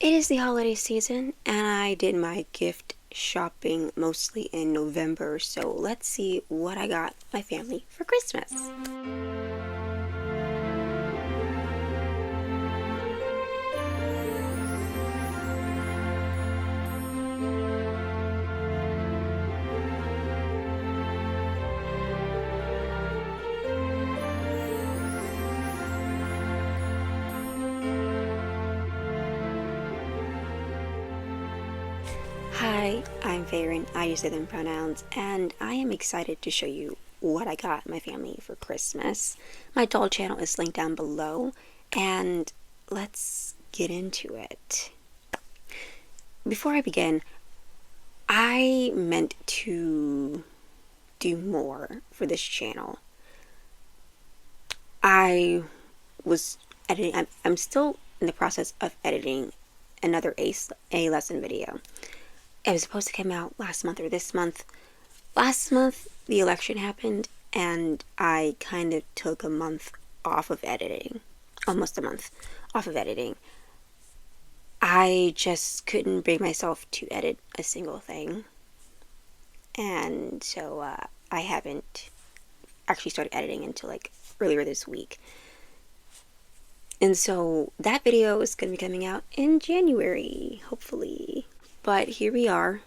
It is the holiday season, and I did my gift shopping mostly in November, so let's see what I got my family for Christmas. Hi, I'm Farron. I use them pronouns, and I am excited to show you what I got my family for Christmas. My doll channel is linked down below, and let's get into it. Before I begin, I meant to do more for this channel. I was editing, I'm still in the process of editing another A lesson video. It was supposed to come out last month or this month. Last month, the election happened, and I kind of took a month off of editing. Almost a month off of editing. I just couldn't bring myself to edit a single thing. And so I haven't actually started editing until like earlier this week. And so that video is going to be coming out in January, hopefully. But here we are,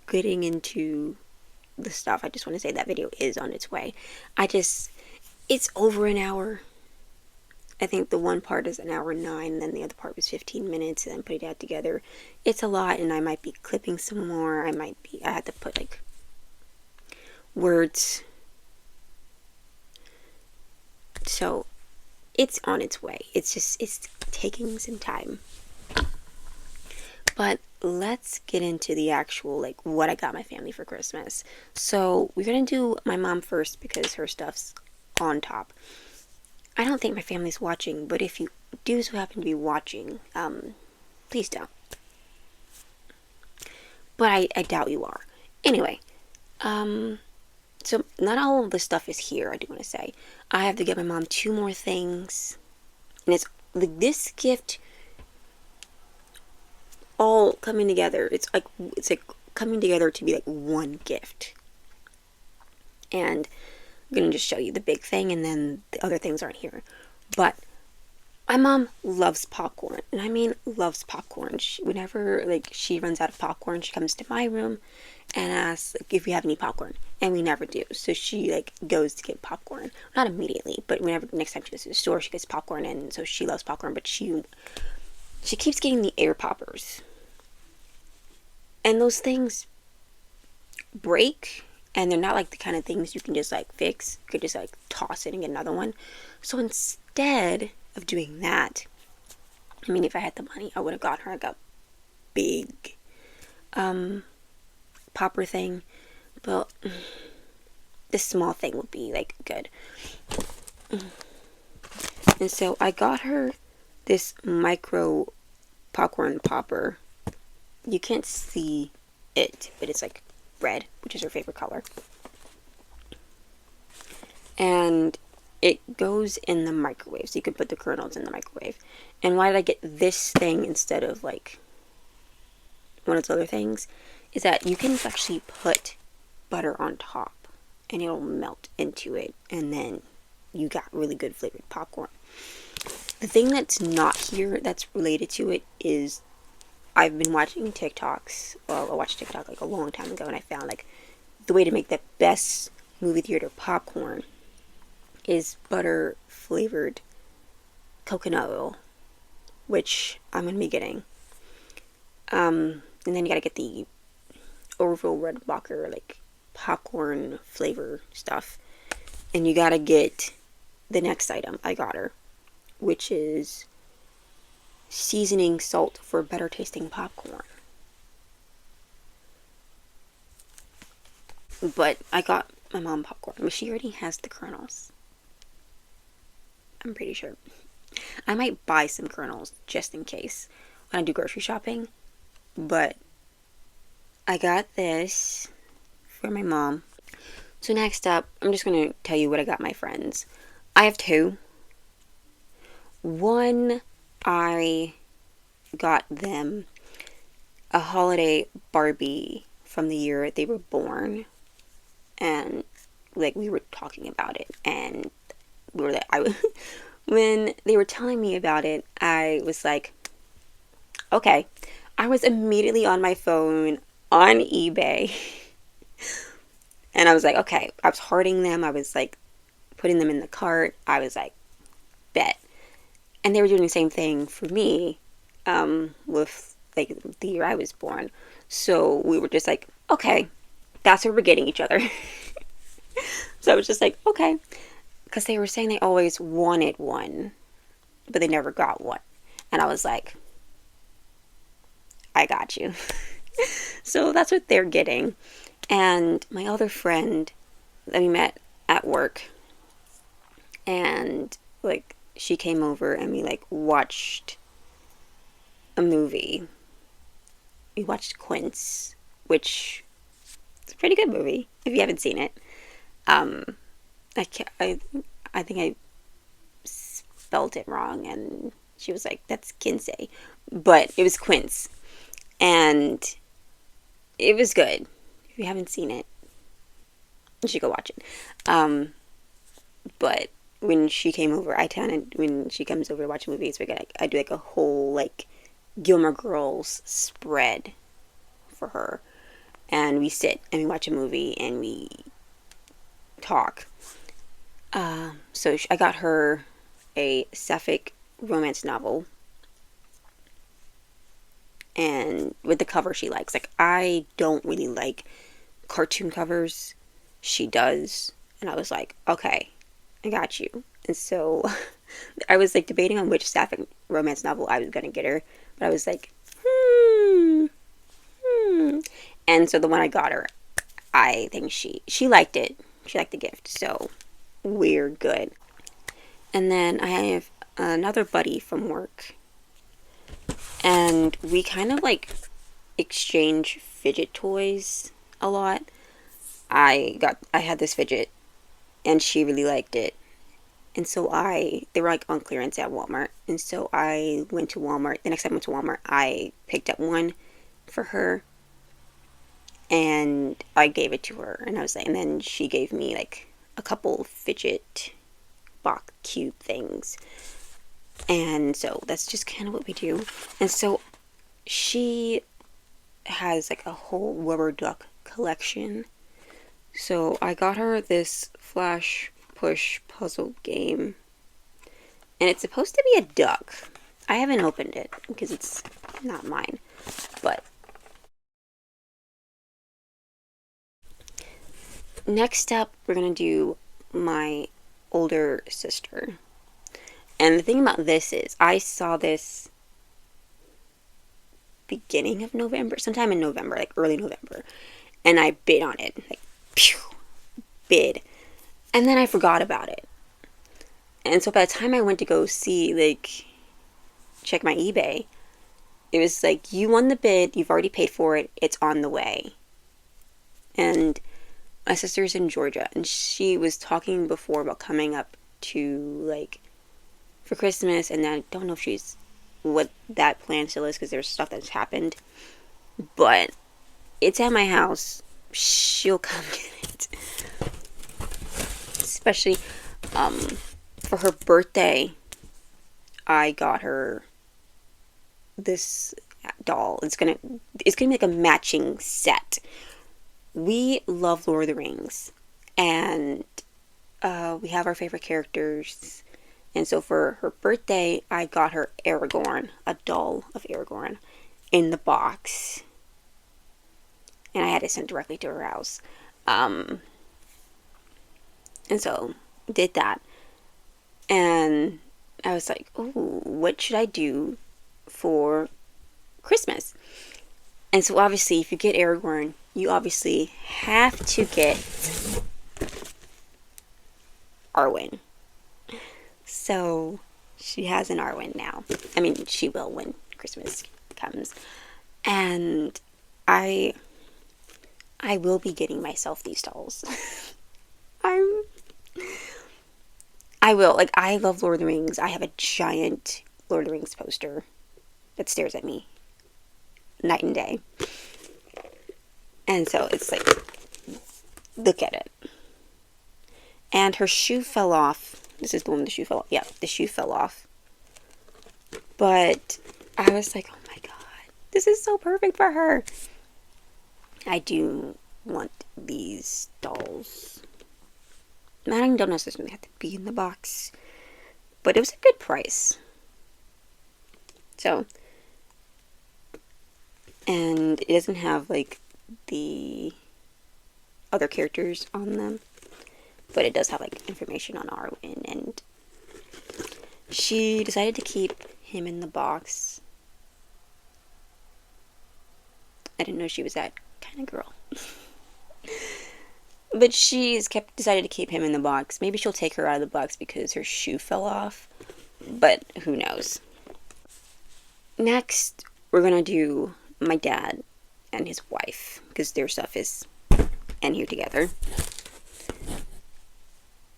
getting into the stuff. I just want to say that video is on its way. It's over an hour. I think the one part is an hour and 9, and then the other part was 15 minutes, and then putting that together. It's a lot, and I might be clipping some more. I had to put like words. So it's on its way. It's taking some time. But let's get into the actual, like, what I got my family for Christmas. So we're going to do my mom first because her stuff's on top. I don't think my family's watching, but if you do so happen to be watching, please don't. But I doubt you are. Anyway, so not all of the stuff is here, I do want to say. I have to get my mom 2 more things. And it's like this gift all coming together. It's like coming together to be like one gift. And I'm gonna just show you the big thing, and then the other things aren't here. But my mom loves popcorn, and I mean loves popcorn. Whenever like she runs out of popcorn, she comes to my room and asks like, if we have any popcorn, and we never do. So she like goes to get popcorn, not immediately, but whenever next time she goes to the store, she gets popcorn, and so she loves popcorn. But she keeps getting the air poppers. And those things break, and they're not like the kind of things you can just like fix. You could just like toss it and get another one. So instead of doing that, I mean, if I had the money, I would have gotten her like a big popper thing. But this small thing would be like good. And so I got her this micro popcorn popper. You can't see it, but it's like red, which is her favorite color. And it goes in the microwave, so you can put the kernels in the microwave. And why did I get this thing instead of like one of those other things? Is that you can actually put butter on top, and it'll melt into it, and then you got really good flavored popcorn. The thing that's not here that's related to it is I've been watching TikToks. Well, I watched TikTok like a long time ago, and I found like the way to make the best movie theater popcorn is butter flavored coconut oil, which I'm gonna be getting. And then you gotta get the Orville Redenbacher like popcorn flavor stuff, and you gotta get the next item I got her, which is seasoning salt for better tasting popcorn. But I got my mom popcorn, but she already has the kernels. I'm pretty sure. I might buy some kernels just in case when I do grocery shopping. But I got this for my mom. So next up, I'm just going to tell you what I got my friends. I have 2. One I got them a holiday Barbie from the year they were born, and like we were talking about it, and we were like, when they were telling me about it, I was like, okay. I was immediately on my phone on eBay, and I was like, okay. I was hearting them. I was like putting them in the cart. I was like, bet. And they were doing the same thing for me, with like the year I was born. So we were just like, okay, that's where we're getting each other. So I was just like, okay, because they were saying they always wanted one, but they never got one, and I was like, I got you. So that's what they're getting. And my other friend that we met at work, and like she came over and we like watched a movie. We watched Quince, which is a pretty good movie if you haven't seen it. Um, I can't, I think I spelled it wrong, and she was like, "That's Kinsey," but it was Quince, and it was good. If you haven't seen it, you should go watch it. But when she came over, when she comes over to watch movies, I do like a whole like Gilmore Girls spread for her, and we sit and we watch a movie and we talk. So I got her a sapphic romance novel, and with the cover she likes. Like, I don't really like cartoon covers. She does, and I was like, okay, I got you. And so I was like debating on which sapphic romance novel I was gonna get her, but I was like, and so the one I got her, I think she liked it. She liked the gift, so we're good. And then I have another buddy from work, and we kind of like exchange fidget toys a lot. I had this fidget, and she really liked it, and so they were like on clearance at Walmart, and so I went to Walmart. The next time I went to Walmart, I picked up one for her, and I gave it to her, and I was like, and then she gave me like a couple fidget box cube things, and so that's just kind of what we do. And so she has like a whole rubber duck collection. So I got her this flash push puzzle game, and it's supposed to be a duck. I haven't opened it because it's not mine, but next up we're gonna do my older sister. And the thing about this is, I saw this beginning of November, sometime in November, like early November, and I bid on it, like, pew, bid, and then I forgot about it. And so by the time I went to go see, like, check my eBay, it was like, you won the bid, you've already paid for it, it's on the way. And my sister's in Georgia, and she was talking before about coming up to, like, for Christmas, and I don't know if what that plan still is, because there's stuff that's happened, but it's at my house. She'll come get it. Especially, for her birthday, I got her this doll. It's gonna be like a matching set. We love Lord of the Rings, and we have our favorite characters. And so for her birthday, I got her Aragorn, a doll of Aragorn, in the box. And I had it sent directly to her house. And so did that. And I was like, oh, what should I do for Christmas? And so obviously, if you get Aragorn, you obviously have to get Arwen. So she has an Arwen now. I mean, she will when Christmas comes. And I will be getting myself these dolls. I will. Like, I love Lord of the Rings. I have a giant Lord of the Rings poster that stares at me night and day. And so it's like, look at it. And her shoe fell off. This is the one the shoe fell off. Yeah, the shoe fell off. But I was like, oh my god, this is so perfect for her. I do want these dolls. I don't necessarily have to be in the box, but it was a good price. So, and it doesn't have like the other characters on them, but it does have like information on Arwen, and she decided to keep him in the box. I didn't know she was that kind of girl. But she's decided to keep him in the box. Maybe she'll take her out of the box because her shoe fell off, but who knows. Next, we're gonna do my dad and his wife, because their stuff is in here together.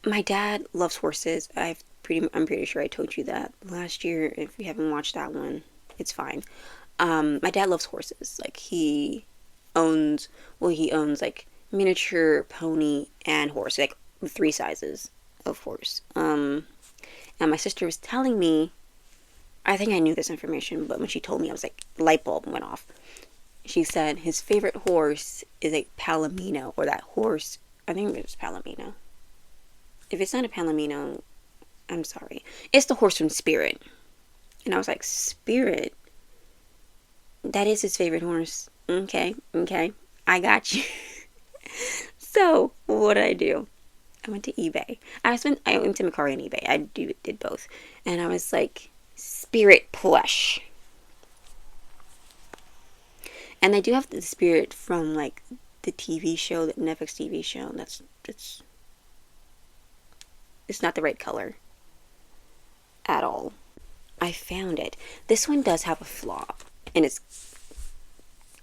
My dad loves horses. I'm pretty sure I told you that last year. If you haven't watched that one, it's fine. My dad loves horses. Like, he owns like miniature pony and horse, like 3 sizes of horse. And my sister was telling me, I think I knew this information, but when she told me, I was like, light bulb went off. She said his favorite horse is a Palomino, or that horse, I think it was Palomino. If it's not a Palomino, I'm sorry. It's the horse from Spirit. And I was like, Spirit? That is his favorite horse. Okay, I got you. So, what did I do? I went to eBay. I went to Mercari and eBay. I did both. And I was like, Spirit plush. And I do have the Spirit from like the TV show, the Netflix TV show. It's not the right color at all. I found it. This one does have a flaw, and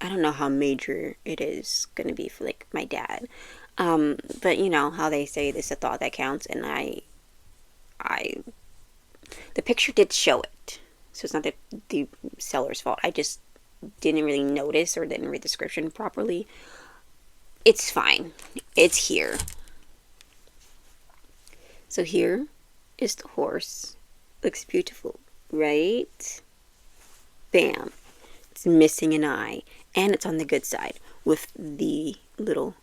I don't know how major it is going to be for like my dad. But you know how they say this is a thought that counts, and the picture did show it, so it's not the seller's fault. I just didn't really notice or didn't read the description properly. It's fine. It's here. So here is the horse. Looks beautiful, right? Bam. It's missing an eye, and it's on the good side with the little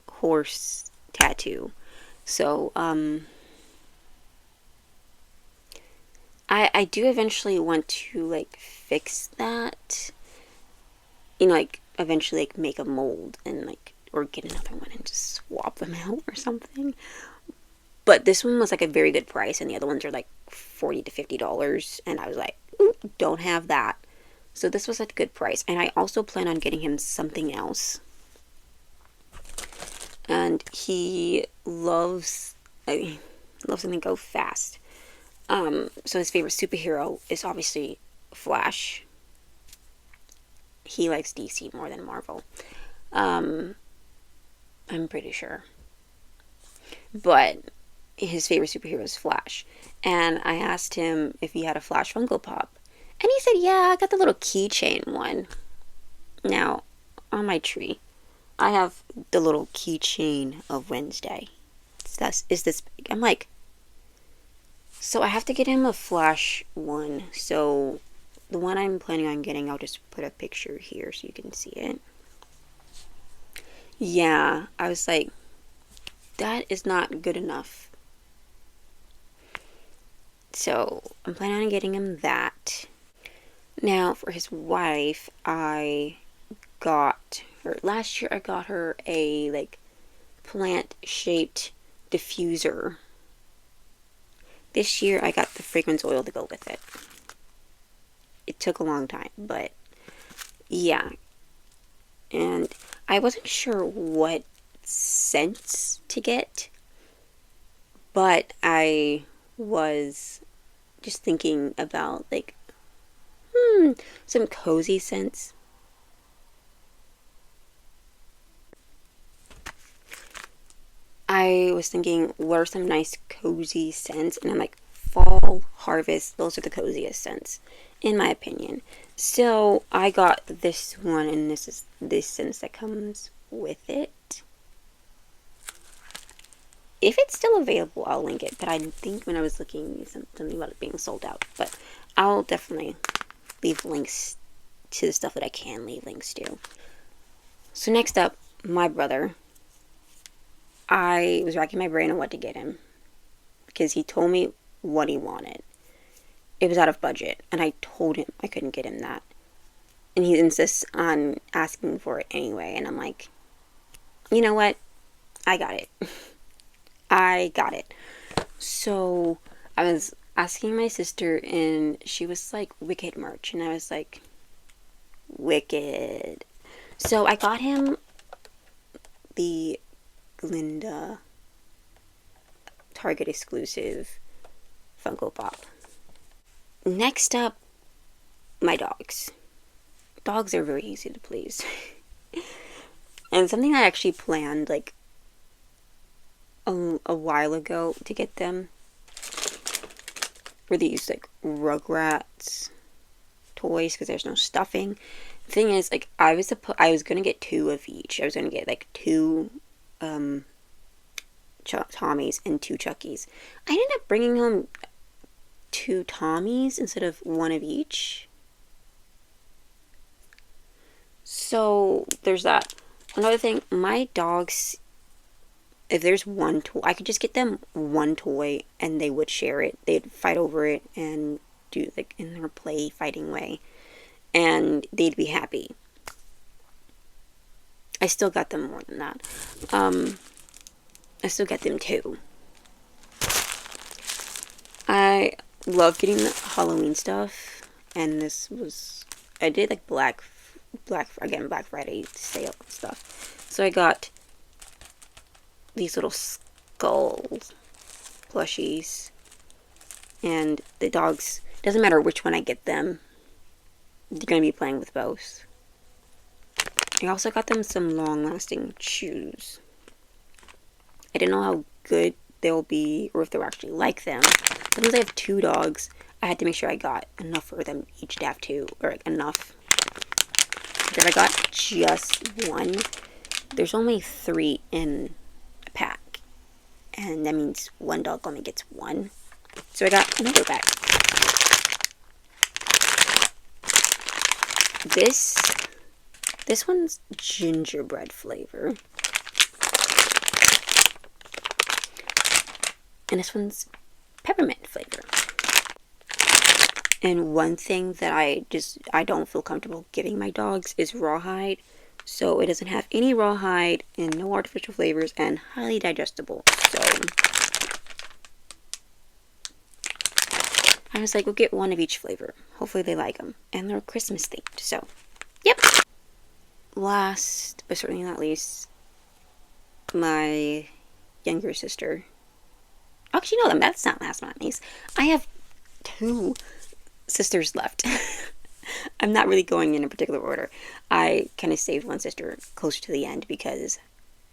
horse tattoo. So, I do eventually want to like fix that. You know, like eventually like make a mold and like, or get another one and just swap them out or something. But this one was like a very good price, and the other ones are like $40 to $50, and I was like, don't have that. So this was at a good price, and I also plan on getting him something else. And he loves something go fast. So his favorite superhero is obviously Flash. He likes DC more than Marvel. I'm pretty sure. But his favorite superhero is Flash. And I asked him if he had a Flash Funko Pop. And he said, yeah, I got the little keychain one. Now, on my tree, I have the little keychain of Wednesday. Is this big? I'm like, so I have to get him a Flash one. So the one I'm planning on getting, I'll just put a picture here so you can see it. Yeah, I was like, that is not good enough. So I'm planning on getting him that. Now for his wife, last year I got her a like plant shaped diffuser. This year I got the fragrance oil to go with it. It took a long time, but yeah. And I wasn't sure what scents to get, but I was just thinking about like some cozy scents. I was thinking, what are some nice cozy scents? And I'm like, fall, harvest, those are the coziest scents. in my opinion. So I got this one, and this is this scent that comes with it. If it's still available, I'll link it. But I think when I was looking, something about it being sold out. But I'll definitely leave links to the stuff that I can leave links to. So next up, my brother. I was racking my brain on what to get him because he told me what he wanted. It was out of budget, and I told him I couldn't get him that. And he insists on asking for it anyway, and I'm like, you know what? I got it. I got it. So I was asking my sister, and she was like, Wicked merch, and I was like, Wicked. So I got him the Glinda Target exclusive Funko Pop. Next up, my dogs. Dogs are very easy to please. And something I actually planned like a while ago to get them were these like Rugrats toys because there's no stuffing. The thing is, like, I was gonna get 2 of each. I was gonna get like 2 Tommies and 2 Chuckies. I ended up bringing home 2 Tommies instead of 1 of each. So there's that. Another thing, my dogs, if there's one toy, I could just get them one toy and they would share it. They'd fight over it and do like in their play fighting way, and they'd be happy. I still got them more than that. I still got them 2. I love getting the Halloween stuff, and this was, I did like Black Friday sale stuff. So I got these little skull plushies, and the dogs, doesn't matter which one I get them, they're going to be playing with both. I also got them some long-lasting shoes. I didn't know how good they'll be, or if they'll actually like them. Since I have 2 dogs, I had to make sure I got enough for them each to have 2, or like enough. If I got just 1, there's only 3 in a pack, and that means 1 dog only gets 1. So I got another pack. This one's gingerbread flavor. And this one's peppermint flavor. And one thing that I don't feel comfortable giving my dogs is rawhide. So it doesn't have any rawhide and no artificial flavors and highly digestible. So I was like, we'll get 1 of each flavor. Hopefully they like them. And they're Christmas themed. So, yep. Last, but certainly not least, my younger sister. Actually, no, that's not last but not least. I have 2 sisters left. I'm not really going in a particular order. I kind of saved one sister closer to the end because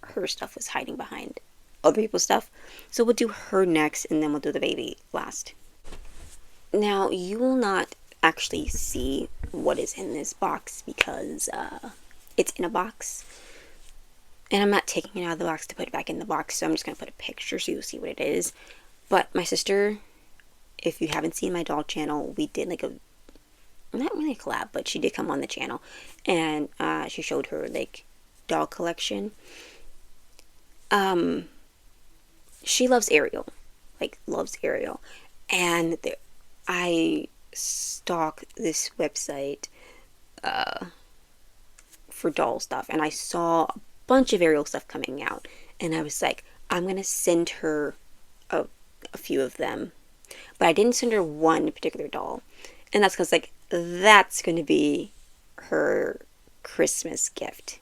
her stuff was hiding behind other people's stuff. So we'll do her next, and then we'll do the baby last. Now, you will not actually see what is in this box because it's in a box. And I'm not taking it out of the box to put it back in the box, so I'm just going to put a picture so you'll see what it is. But my sister, if you haven't seen my doll channel, we did like not really a collab, but she did come on the channel. And she showed her like doll collection. She loves Ariel. Like, loves Ariel. And I stalk this website for doll stuff. And I saw a bunch of Ariel stuff coming out, and I was like, I'm gonna send her a few of them, but I didn't send her one particular doll, and that's because like that's gonna be her Christmas gift,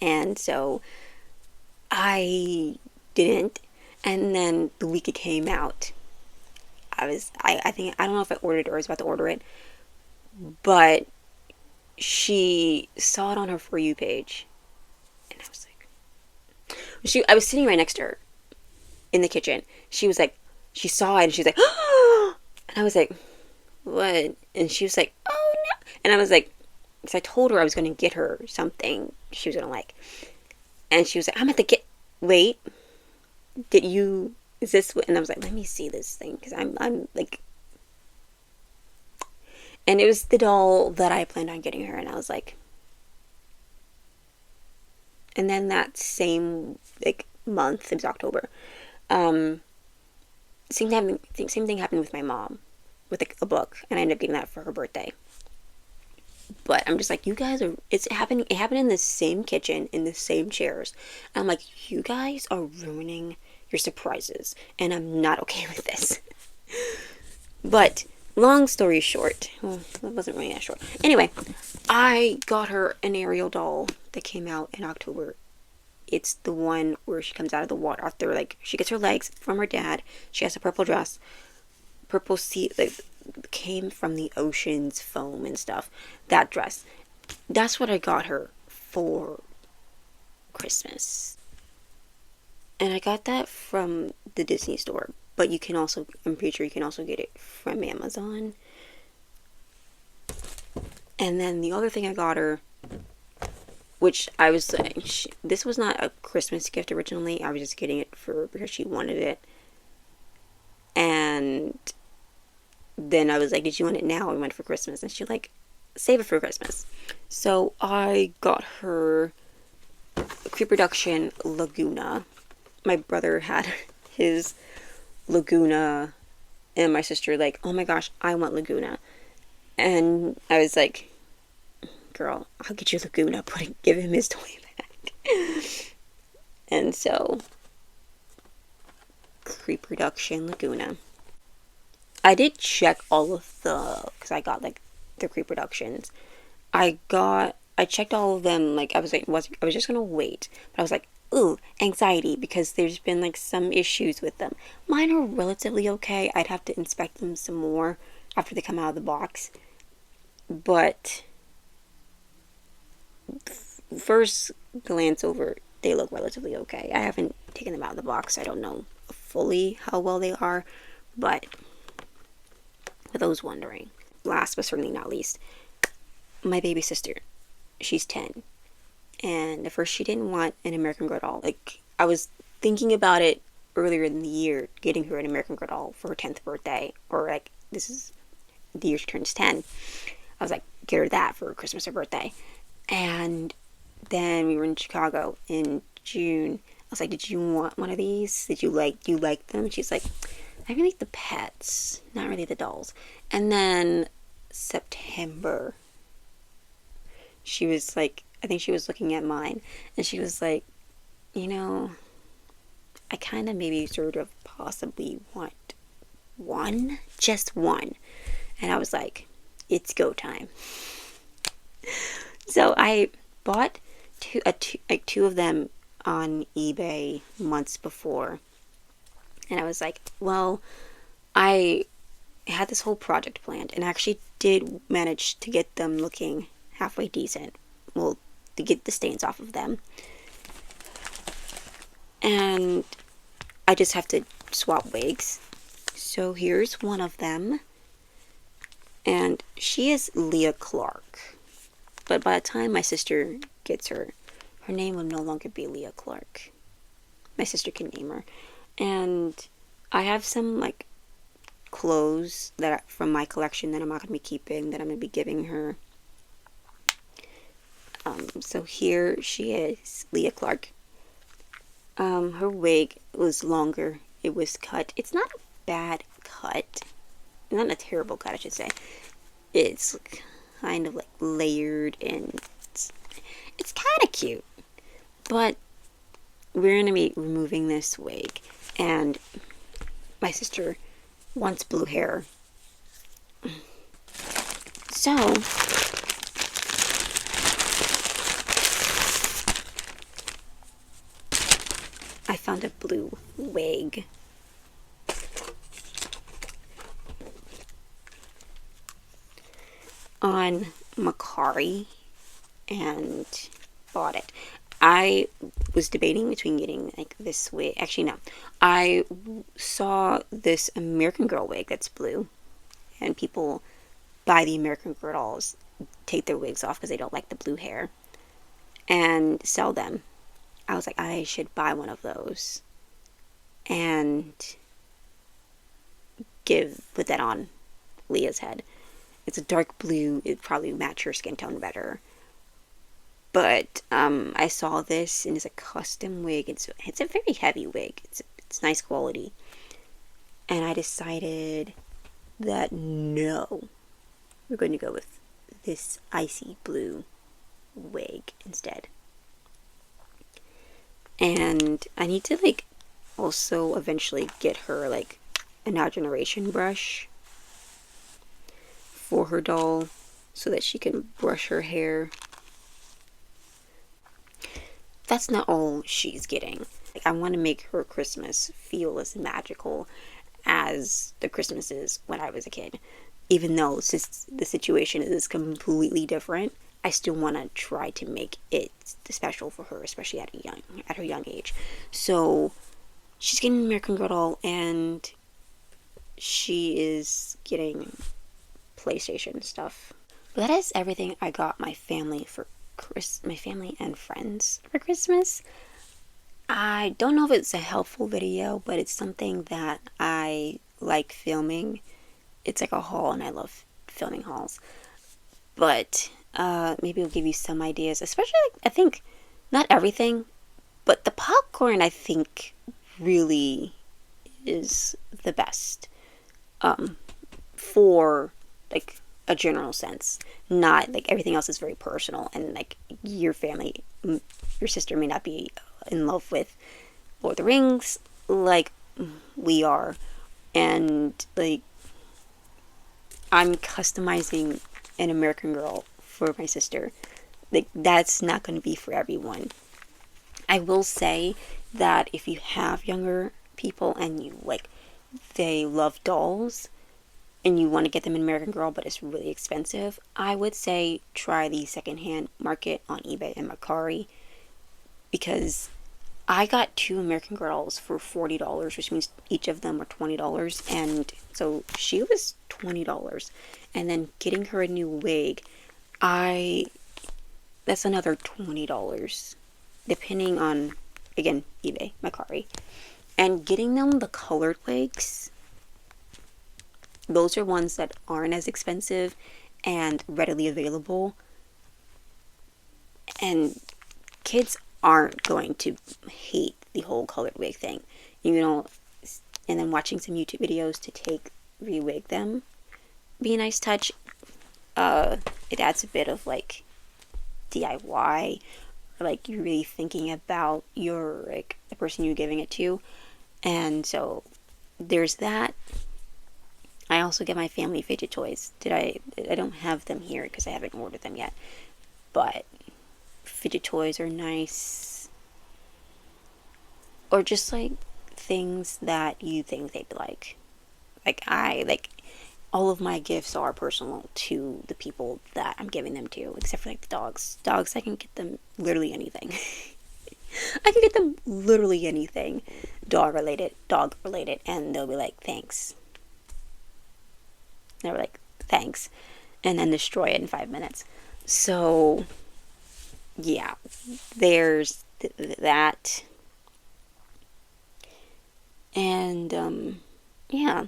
and so I didn't. And then the week it came out, I think, I don't know if I ordered it or I was about to order it, but she saw it on her For You page. And I was like, I was sitting right next to her in the kitchen. She was like, she saw it and she was like, oh! And I was like, what? And she was like, oh no. And I was like, because I told her I was going to get her something she was going to like. And she was like, I'm at the wait, did you, is this what? And I was like, let me see this thing. Because I'm like, and it was the doll that I planned on getting her. And I was like, and then that same, like, month, it was October, um, same thing happened with my mom with a book. And I ended up getting that for her birthday. But I'm just like, you guys are, it happened in the same kitchen, in the same chairs. And I'm like, you guys are ruining your surprises. And I'm not okay with this. But, long story short, well, it wasn't really that short. Anyway, I got her an Ariel doll that came out in October. It's the one where she comes out of the water after, like, she gets her legs from her dad. She has a purple dress. Purple sea, like, came from the ocean's foam and stuff. That dress. That's what I got her for Christmas. And I got that from the Disney store. But you can also, I'm pretty sure you can also get it from Amazon. And then the other thing I got her, which I was saying, this was not a Christmas gift originally. I was just getting it for because she wanted it. And then I was like, did you want it now? We went for Christmas. And she like, save it for Christmas. So I got her pre-production Laguna. My brother had his Laguna, and my sister like, oh my gosh, I want Laguna. And I was like, girl, I'll get you Laguna. Give him his toy back. And so, pre-production Laguna. I did check all of because I got like the pre-productions. I checked all of them. Like I was just gonna wait, but I was like, ooh, anxiety, because there's been like some issues with them. Mine are relatively okay. I'd have to inspect them some more after they come out of the box. But first glance over, they look relatively okay. I haven't taken them out of the box. I don't know fully how well they are, but for those wondering, last but certainly not least, my baby sister, she's 10. And at first she didn't want an American Girl doll. Like, I was thinking about it earlier in the year, getting her an American Girl doll for her 10th birthday. Or, like, this is the year she turns 10. I was like, get her that for Christmas or birthday. And then we were in Chicago in June. I was like, did you want one of these? Do you like them? And she's like, I really like the pets, not really the dolls. And then September, she was like, I think she was looking at mine, and she was like, you know, I kind of maybe sort of possibly want one, just one. And I was like, it's go time. So I bought two of them on eBay months before. And I was like, well, I had this whole project planned, and I actually did manage to get them looking halfway decent. Well, to get the stains off of them. And I just have to swap wigs. So here's one of them. And she is Leah Clark. But by the time my sister gets her, her name will no longer be Leah Clark. My sister can name her. And I have some, like, clothes that from my collection that I'm not going to be keeping, that I'm going to be giving her. So here she is, Leah Clark. Her wig was longer. It was cut. It's not a bad cut. Not a terrible cut, I should say. It's kind of like layered, and it's kind of cute. But we're going to be removing this wig. And my sister wants blue hair. So I found a blue wig. On Macari and bought it. I was debating between getting like this wig. Actually, no. I saw this American Girl wig that's blue, and people buy the American Girl dolls, take their wigs off because they don't like the blue hair, and sell them. I was like, I should buy one of those and put that on Leah's head. It's a dark blue. It'd probably match her skin tone better. But I saw this, and it's a custom wig. It's a very heavy wig. It's nice quality. And I decided that no, we're going to go with this icy blue wig instead. And I need to like also eventually get her like an Our Generation brush for her doll so that she can brush her hair. That's not all she's getting. Like, I want to make her Christmas feel as magical as the Christmases when I was a kid. Even though the situation is completely different, I still want to try to make it special for her, especially at her young age. So she's getting an American Girl doll, and she is getting PlayStation stuff. But that is everything I got my family and friends for Christmas. I don't know if it's a helpful video, but it's something that I like filming. It's like a haul, and I love filming hauls. But maybe it'll give you some ideas, especially like, I think not everything, but the popcorn I think really is the best for like a general sense. Not like everything else is very personal, and like your family, your sister may not be in love with Lord of the Rings like we are, and like I'm customizing an American Girl for my sister. Like, that's not going to be for everyone. I will say that if you have younger people and you like they love dolls and you want to get them an American Girl but it's really expensive, I would say try the secondhand market on eBay and Mercari, because I got 2 American Girls for $40, which means each of them were $20, and so she was $20. And then getting her a new wig, that's another $20, depending on, again, eBay, Mercari. And getting them the colored wigs, those are ones that aren't as expensive and readily available. And kids aren't going to hate the whole colored wig thing, you know. And then watching some YouTube videos to re-wig them be a nice touch. It adds a bit of like DIY, or like you're really thinking about the person you're giving it to. And so there's that. I also get my family fidget toys. I don't have them here because I haven't ordered them yet, but fidget toys are nice, or just like things that you think they'd like. All of my gifts are personal to the people that I'm giving them to, except for like the dogs. I can get them literally anything. I can get them literally anything dog related, and they'll be like, thanks. They're like, thanks, and then destroy it in 5 minutes. So yeah, there's that. And yeah,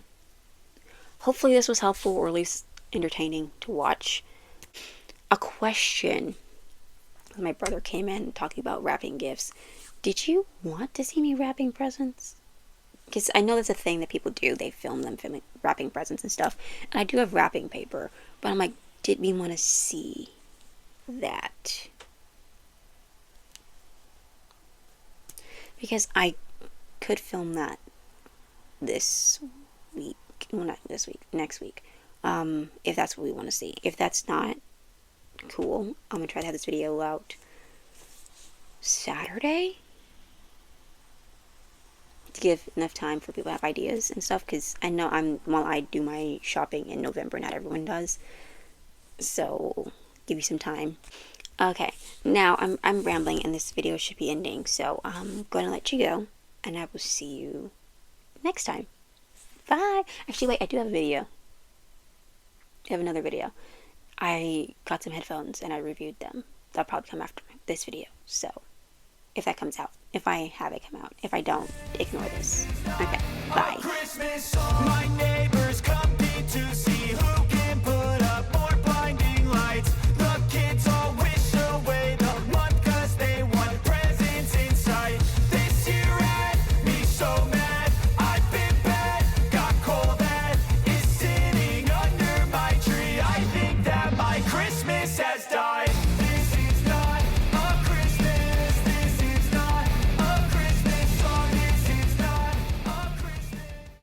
hopefully this was helpful, or at least entertaining to watch. A question. My brother came in talking about wrapping gifts. Did you want to see me wrapping presents? Because I know that's a thing that people do. They film them wrapping presents and stuff. And I do have wrapping paper. But I'm like, did we want to see that? Because I could film that this week. Well, not this week. Next week. If that's what we want to see. If that's not, cool. I'm going to try to have this video out Saturday, to give enough time for people to have ideas and stuff, because I know while I do my shopping in November, not everyone does, so give you some time. Okay, now I'm rambling and this video should be ending, so I'm going to let you go, and I will see you next time. Bye. Actually, wait, I do have a video. I have another video. I got some headphones and I reviewed them. That'll probably come after this video. So, if that comes out. If I have it come out. If I don't, ignore this. Okay, bye.